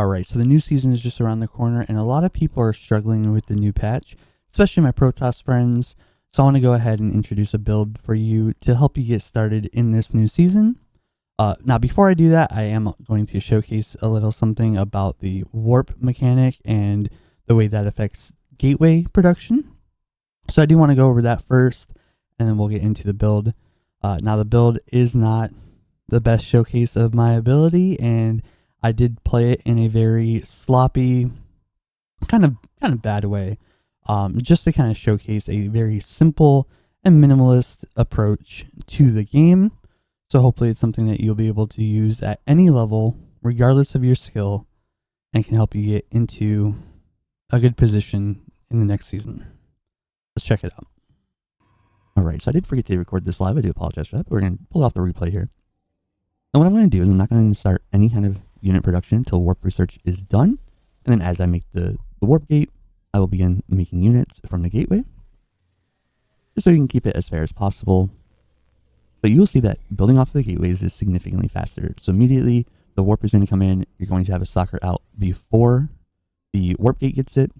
Alright, so the new season is just around the corner, and a lot of people are struggling with the new patch, especially my Protoss friends. So I want to go ahead and introduce a build for you to help you get started in this new season. Now, before I do that, I am going to showcase a little something about the warp mechanic and the way that affects gateway production. So I do want to go over that first, and then we'll get into the build. Now, the build is not the best showcase of my ability, and I did play it in a very sloppy, kind of bad way, just to kind of showcase a very simple and minimalist approach to the game. So hopefully it's something that you'll be able to use at any level, regardless of your skill, and can help you get into a good position in the next season. Let's check it out. Alright, so I did forget to record this live. I do apologize for that, but we're going to pull off the replay here. And what I'm going to do is I'm not going to start any kind of unit production until warp research is done. And then as I make the warp gate, I will begin making units from the gateway, just so you can keep it as fair as possible. But you will see that building off of the gateways is significantly faster. So immediately the warp is going to come in. You're going to have a stalker out before the warp gate gets it,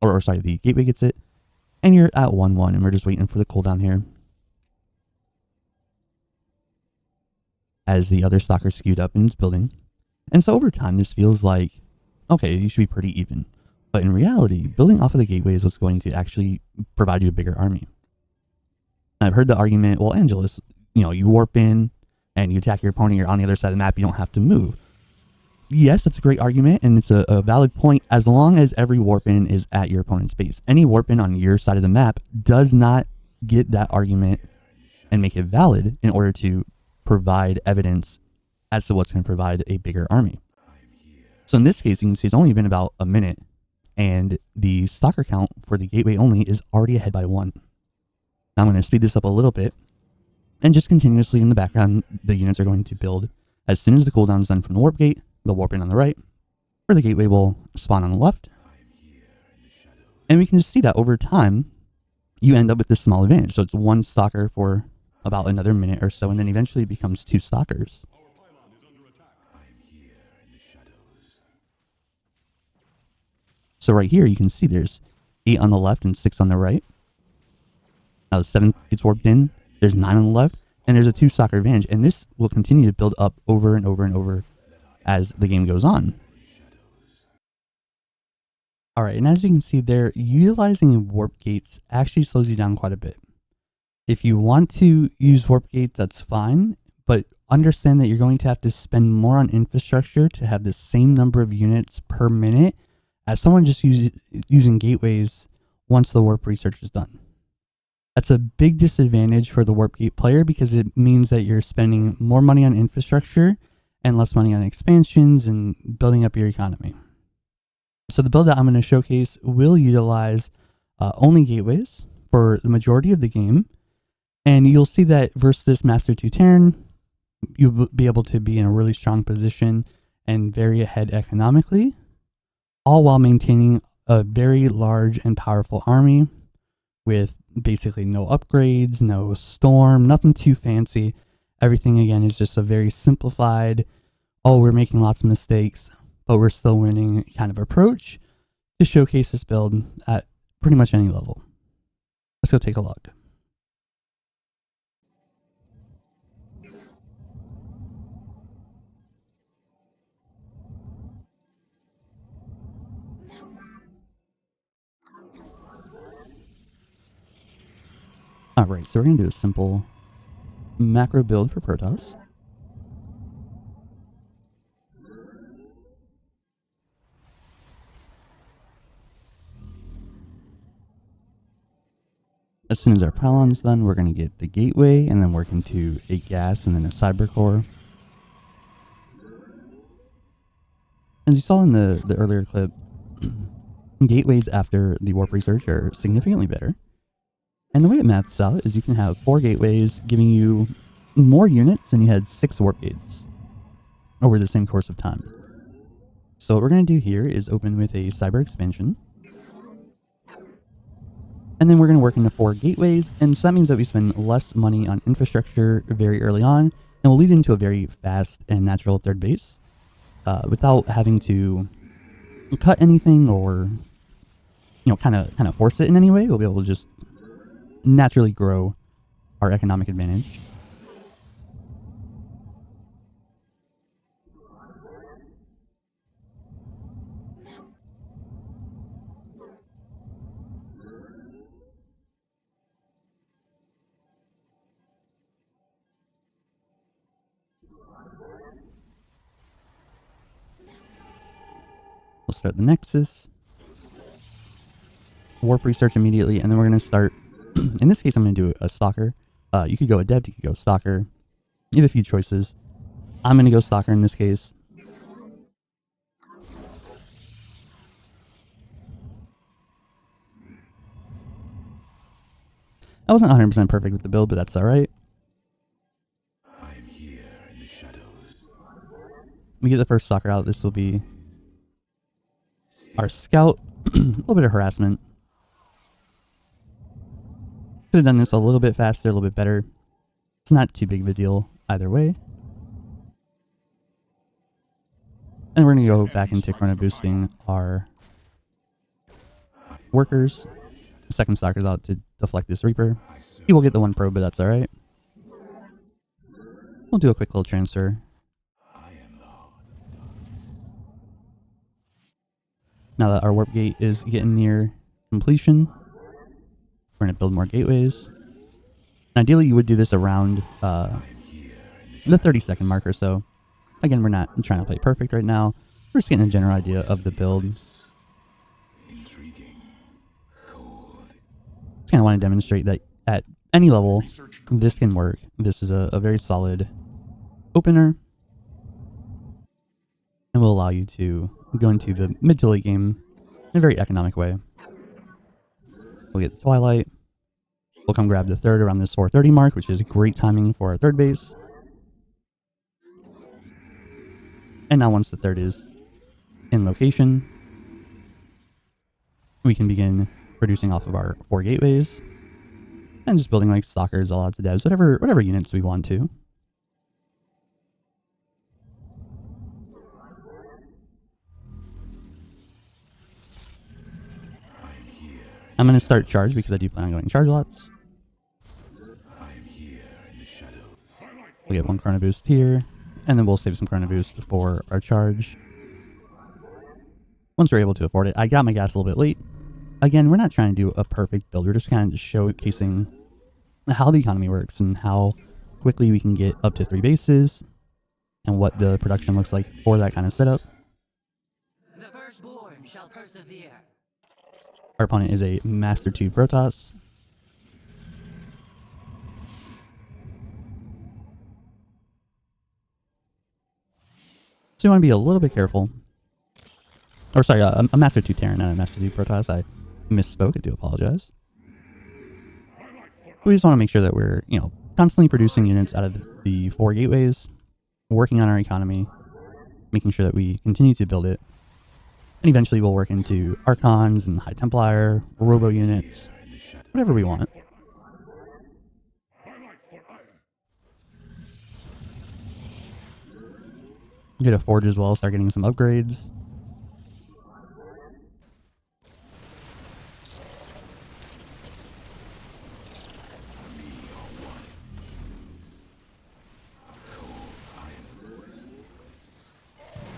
or sorry, the gateway gets it. And you're at 1-1, and we're just waiting for the cooldown here, as the other stalker skewed up in its building. And so over time, this feels like, okay, you should be pretty even. But in reality, building off of the gateway is what's going to actually provide you a bigger army. And I've heard the argument, well, Angelus, you warp in and you attack your opponent, you're on the other side of the map, you don't have to move. Yes, that's a great argument, and it's a valid point, as long as every warp in is at your opponent's base. Any warp in on your side of the map does not get that argument and make it valid in order to provide evidence as to what's going to provide a bigger army. So in this case, you can see it's only been about a minute, and the stalker count for the gateway only is already ahead by 1. Now I'm going to speed this up a little bit, and just continuously in the background, the units are going to build. As soon as the cooldown is done from the warp gate, the warp in on the right, or the gateway will spawn on the left. And we can just see that over time, you end up with this small advantage. So it's 1 stalker for about another minute or so, and then eventually it becomes 2 stalkers. So right here, you can see there's 8 on the left and 6 on the right. Now the 7th gets warped in, there's 9 on the left, and there's a 2 stalker advantage. And this will continue to build up over and over and over as the game goes on. Alright, and as you can see there, utilizing warp gates actually slows you down quite a bit. If you want to use warp gates, that's fine, but understand that you're going to have to spend more on infrastructure to have the same number of units per minute as someone just using gateways once the warp research is done. That's a big disadvantage for the warp gate player, because it means that you're spending more money on infrastructure and less money on expansions and building up your economy. So the build that I'm going to showcase will utilize only gateways for the majority of the game. And you'll see that versus this Master 2 Terran, you'll be able to be in a really strong position and very ahead economically, all while maintaining a very large and powerful army with basically no upgrades, no storm, nothing too fancy. Everything, again, is just a very simplified, we're making lots of mistakes, but we're still winning kind of approach to showcase this build at pretty much any level. Let's go take a look. Alright, so we're going to do a simple macro build for Protoss. As soon as our pylon's done, we're going to get the gateway and then work into a gas and then a cyber core. As you saw in the earlier clip, gateways after the warp research are significantly better. And the way it maths out is you can have 4 gateways giving you more units than you had 6 warp gates over the same course of time. So what we're going to do here is open with a cyber expansion. And then we're going to work into 4 gateways. And so that means that we spend less money on infrastructure very early on, and will lead into a very fast and natural third base. without having to cut anything or kind of force it in any way. We'll be able to just naturally grow our economic advantage. We'll start the Nexus. Warp research immediately, and then we're going to start. In this case, I'm going to do a Stalker. You could go Adept, you could go Stalker. You have a few choices. I'm going to go Stalker in this case. I wasn't 100% perfect with the build, but that's alright. I'm here in the shadows. We get the first Stalker out. This will be our Scout. A little bit of harassment. Could have done this a little bit faster, a little bit better. It's not too big of a deal either way. And we're going to go back into Chrono boosting our workers. The second Stalker's out to deflect this Reaper. He will get the one probe, but that's alright. We'll do a quick little transfer. Now that our warp gate is getting near completion, we're going to build more gateways. And ideally, you would do this around the 30-second mark or so. Again, we're not trying to play perfect right now. We're just getting a general idea of the build. Intriguing. Cold. Just kind of want to demonstrate that at any level, this can work. This is a very solid opener. And will allow you to go into the mid to late game in a very economic way. We'll get the Twilight. We'll come grab the third around this 4:30 mark, which is great timing for our third base. And now once the third is in location, we can begin producing off of our 4 gateways and just building like Stalkers, all odds of devs, whatever units we want to. I'm going to start charge because I do plan on going charge lots. I'm here in the shadows. We'll get one Chrono Boost here, and then we'll save some Chrono Boost for our charge. Once we're able to afford it. I got my gas a little bit late. Again, we're not trying to do a perfect build. We're just kind of showcasing how the economy works and how quickly we can get up to 3 bases and what the production looks like for that kind of setup. The firstborn shall persevere. Our opponent is a Master 2 Protoss. So you want to be a little bit careful. Or sorry, a Master 2 Terran, not a Master 2 Protoss. I misspoke. I do apologize. We just want to make sure that we're, constantly producing units out of the 4 gateways, working on our economy, making sure that we continue to build it. And eventually we'll work into Archons and High Templar, Robo units, whatever we want. Get a Forge as well, start getting some upgrades.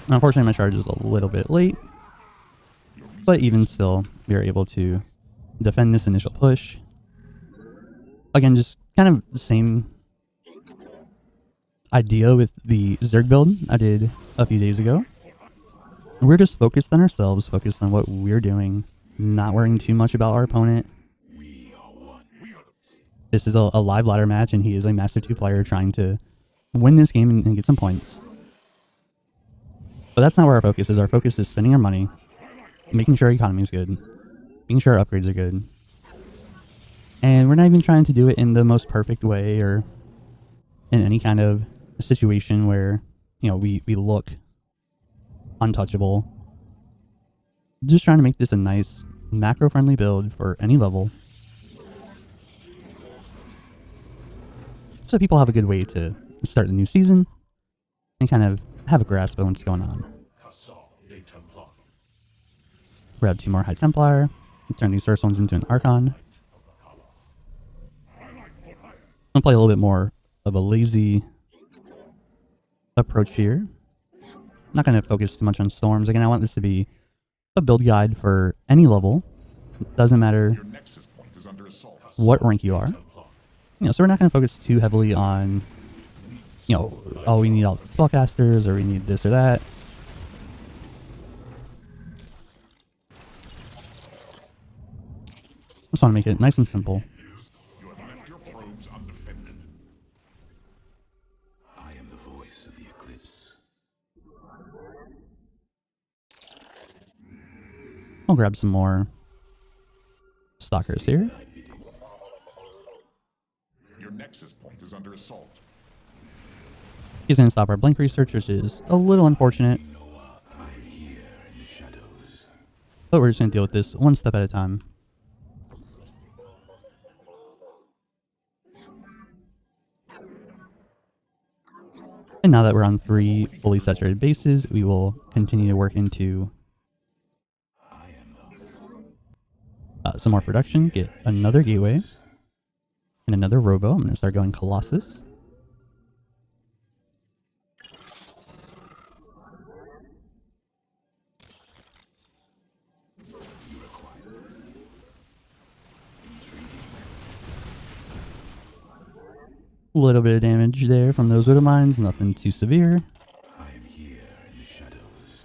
Unfortunately, my charge is a little bit late. But even still, we are able to defend this initial push. Again, just kind of the same idea with the Zerg build I did a few days ago. We're just focused on ourselves, focused on what we're doing, not worrying too much about our opponent. This is a live ladder match, and he is a Master 2 player trying to win this game and get some points. But that's not where our focus is. Our focus is spending our money, making sure our economy is good, making sure our upgrades are good. And we're not even trying to do it in the most perfect way or in any kind of situation where, we look untouchable. Just trying to make this a nice macro-friendly build for any level, so people have a good way to start the new season and kind of have a grasp of what's going on. Grab 2 more High Templar. Turn these first ones into an Archon. I'm gonna play a little bit more of a lazy approach here. Not gonna focus too much on storms. Again, I want this to be a build guide for any level. It doesn't matter what rank you are. So we're not gonna focus too heavily on, oh, we need all the spellcasters or we need this or that. Just want to make it nice and simple. You have left your probes undefended. I am the voice of the eclipse. I'll grab some more stalkers here. Your nexus point is under assault. He's going to stop our blink research, which is a little unfortunate. I'm here in the shadows. But we're just going to deal with this one step at a time. And now that we're on 3 fully saturated bases, we will continue to work into some more production, get another gateway, and another robo. I'm going to start going Colossus. A little bit of damage there from those widow mines, nothing too severe. I am here in the shadows.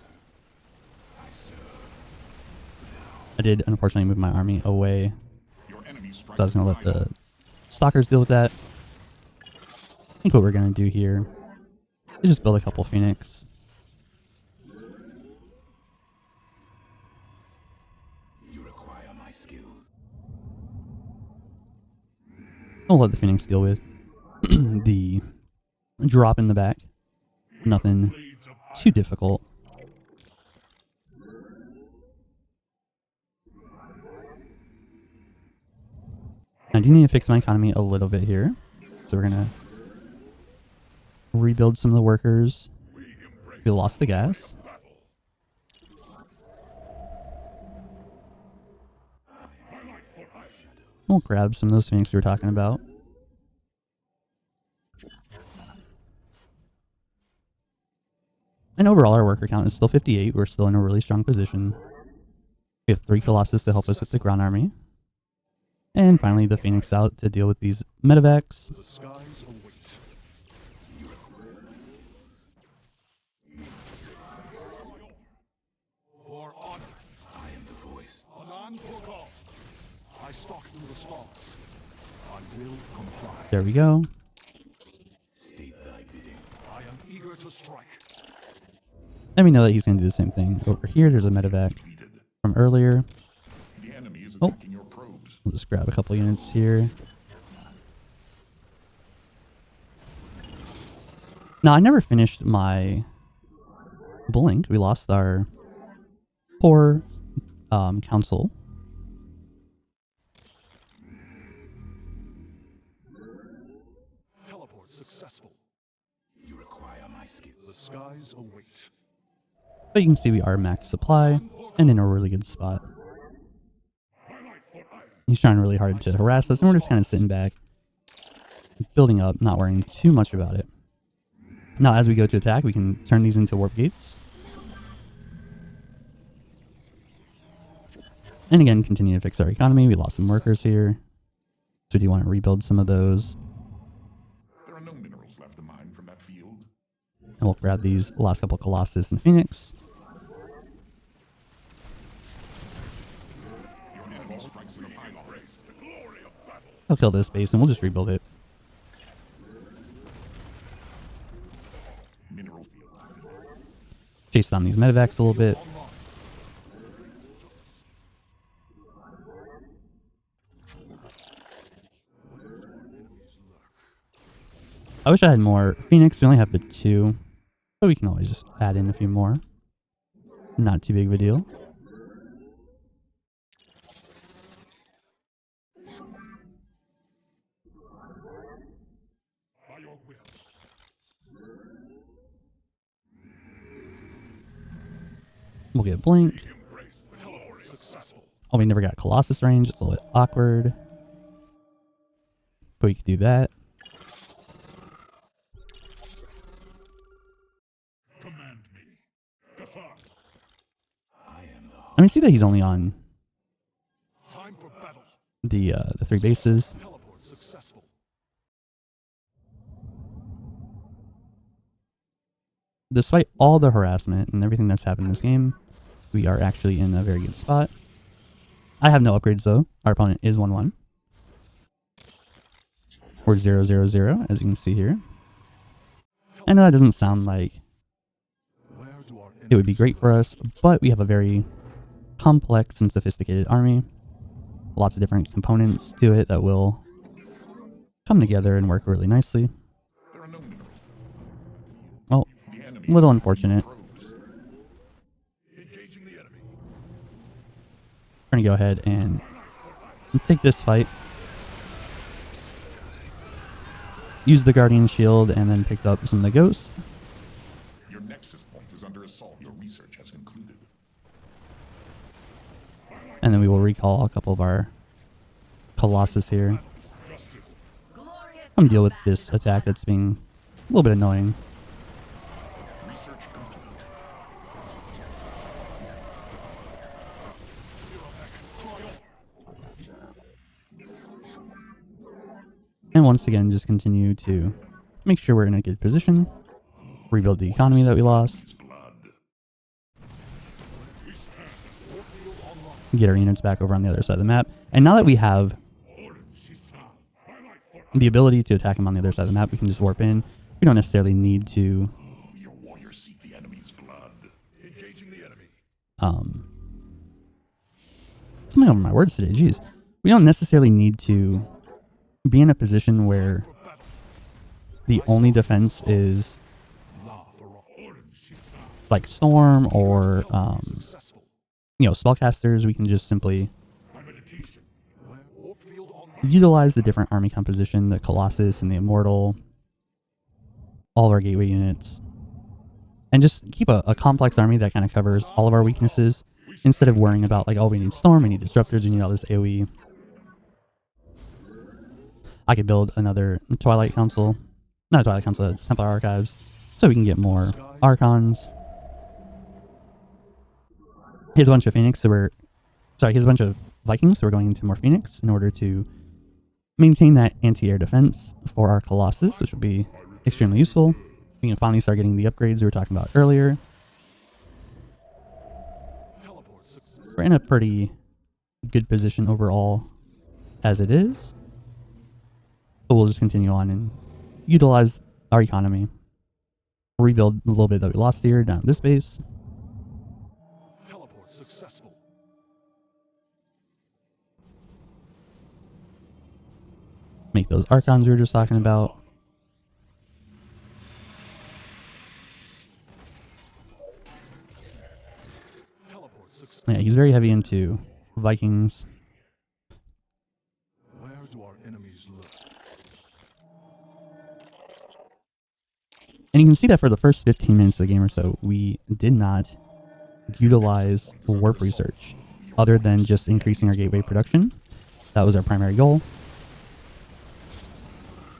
I did unfortunately move my army away, Your enemy so I was going to let the stalkers deal with that. I think what we're going to do here is just build a couple Phoenix. You require my skill. I'll let the Phoenix deal with the drop in the back. Nothing too difficult. I do need to fix my economy a little bit here. So we're going to rebuild some of the workers. We lost the gas. We'll grab some of those Phoenix we were talking about. And overall, our worker count is still 58. We're still in a really strong position. We have 3 Colossus to help us with the ground army. And finally, the Phoenix out to deal with these medevacs. The skies await. For honor, I am the voice. Anan Prokal. I stalk through the stars. I will comply. There we go. State thy bidding. I am eager to strike. And we know that he's going to do the same thing. Over here, there's a medevac from earlier. The enemy is Oh. attacking your probes. We'll just grab a couple units here. Now, I never finished my blink. We lost our poor council. Teleport successful. You require my skill. The skies await. But you can see we are max supply and in a really good spot. He's trying really hard to harass us, and we're just kind of sitting back, building up, not worrying too much about it. Now, as we go to attack, we can turn these into warp gates. And again, continue to fix our economy. We lost some workers here. So do you want to rebuild some of those? There are no minerals left to mine from that field. And we'll grab these last couple Colossus and Phoenix. Your enemy strikes in a pylon. The glory of battle. I'll kill this base and we'll just rebuild it. Mineral field. Chase down these medevacs a little bit. I wish I had more Phoenix. We only have the 2. But we can always just add in a few more. Not too big of a deal. By your will. We'll get Blink. Embrace the teleport Oh, we never got Colossus range. It's a little bit awkward. But we could do that. Command me. Kassan. I mean, see that he's only on Time for battle. the 3 bases. Teleport successful. Despite all the harassment and everything that's happened in this game, we are actually in a very good spot. I have no upgrades though. Our opponent is 1-1. We're 0-0-0, as you can see here. I know that doesn't sound like Where do our it would be great for us, but we have a very complex and sophisticated army. Lots of different components to it that will come together and work really nicely. There are no minerals. Oh, The a enemy little unfortunate. engaging the enemy. We're going to go ahead and take this fight. Use the Guardian Shield and then picked up some of the Ghost. Your nexus point is under assault. Your research has concluded. And then we will recall a couple of our Colossus here. Glorious Come deal with this attack that's being a little bit annoying. Research complete. And once again, just continue to make sure we're in a good position. Rebuild the economy that we lost. Get our units back over on the other side of the map. And now that we have the ability to attack them on the other side of the map, we can just warp in. We don't necessarily need to Your warriors seek the enemy's blood. Engaging the enemy. something over my words today, jeez. We don't necessarily need to be in a position where the only defense is like Storm or Successful. spellcasters. We can just simply Meditation. Warp field on. utilize the different army composition, the Colossus and the Immortal, all of our gateway units, and just keep a complex army that kind of covers all of our weaknesses instead of worrying about like, oh, we need Storm, we need Disruptors, we need all this AoE. I could build another Twilight Council, not a Twilight Council, a Templar Archives, so we can get more Archons. Here's a bunch of Phoenix, here's a bunch of Vikings, so we're going into more Phoenix in order to maintain that anti-air defense for our Colossus, which will be extremely useful. We can finally start getting the upgrades we were talking about earlier. We're in a pretty good position overall as it is. But we'll just continue on and utilize our economy. Rebuild a little bit that we lost here down at this base. Teleport successful. Make those Archons we were just talking about. Teleport success. Yeah, he's very heavy into Vikings. Where do our enemies look? And you can see that for the first 15 minutes of the game or so, we did not utilize warp research other than just increasing our gateway production. That was our primary goal.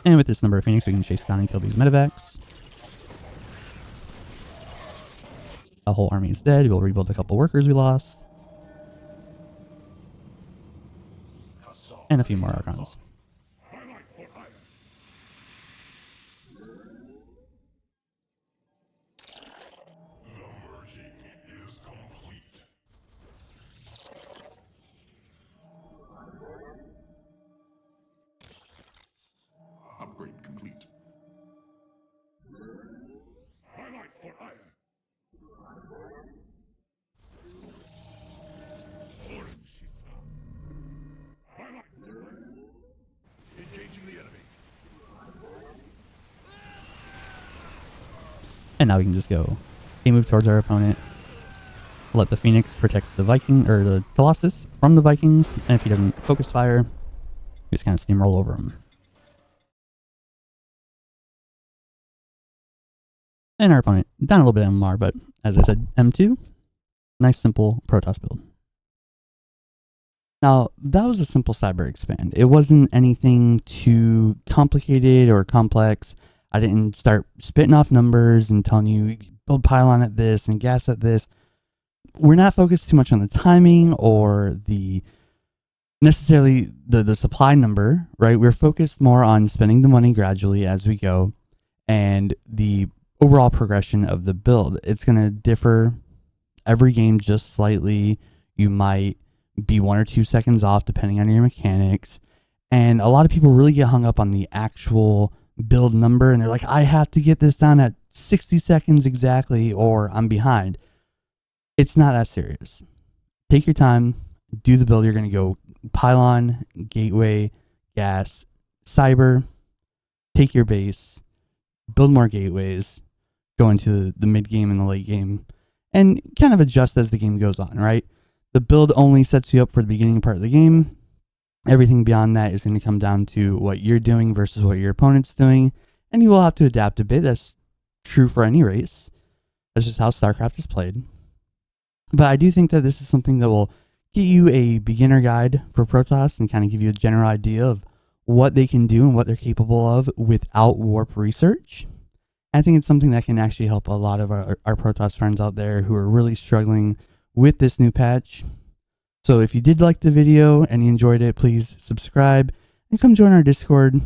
And with this number of Phoenix, we can chase down and kill these medevacs. A whole army is dead. We'll rebuild a couple workers we lost. And a few more Archons. Is complete. Upgrade complete. My life for iron. Orange My life for iron. Engaging the enemy. And now we can just go move towards our opponent. Let the Phoenix protect the Viking or the Colossus from the Vikings, and if he doesn't focus fire, we just kind of steamroll over him. And our opponent down a little bit of MR, but as I said, M2, nice simple Protoss build. Now, that was a simple cyber expand. It wasn't anything too complicated or complex. I didn't start spitting off numbers and telling you build pylon at this and gas at this. We're not focused too much on the timing or the necessarily the supply number, right? We're focused more on spending the money gradually as we go and the overall progression of the build. It's going to differ every game just slightly. You might be 1 or 2 seconds off depending on your mechanics. And a lot of people really get hung up on the actual build number and they're like, I have to get this down at 60 seconds exactly or I'm behind. It's not that serious. Take your time, do the build. You're going to go pylon, gateway, gas, cyber, take your base, build more gateways, go into the mid game and the late game, and kind of adjust as the game goes on, right? The build only sets you up for the beginning part of the game. Everything beyond that is going to come down to what you're doing versus what your opponent's doing, and you will have to adapt a bit. That's true for any race. That's just how StarCraft is played. But I do think that this is something that will get you a beginner guide for Protoss and kind of give you a general idea of what they can do and what they're capable of without warp research. I think it's something that can actually help a lot of our Protoss friends out there who are really struggling with this new patch. So if you did like the video and you enjoyed it, please subscribe and come join our Discord.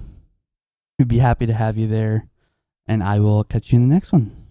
We'd be happy to have you there, and I will catch you in the next one.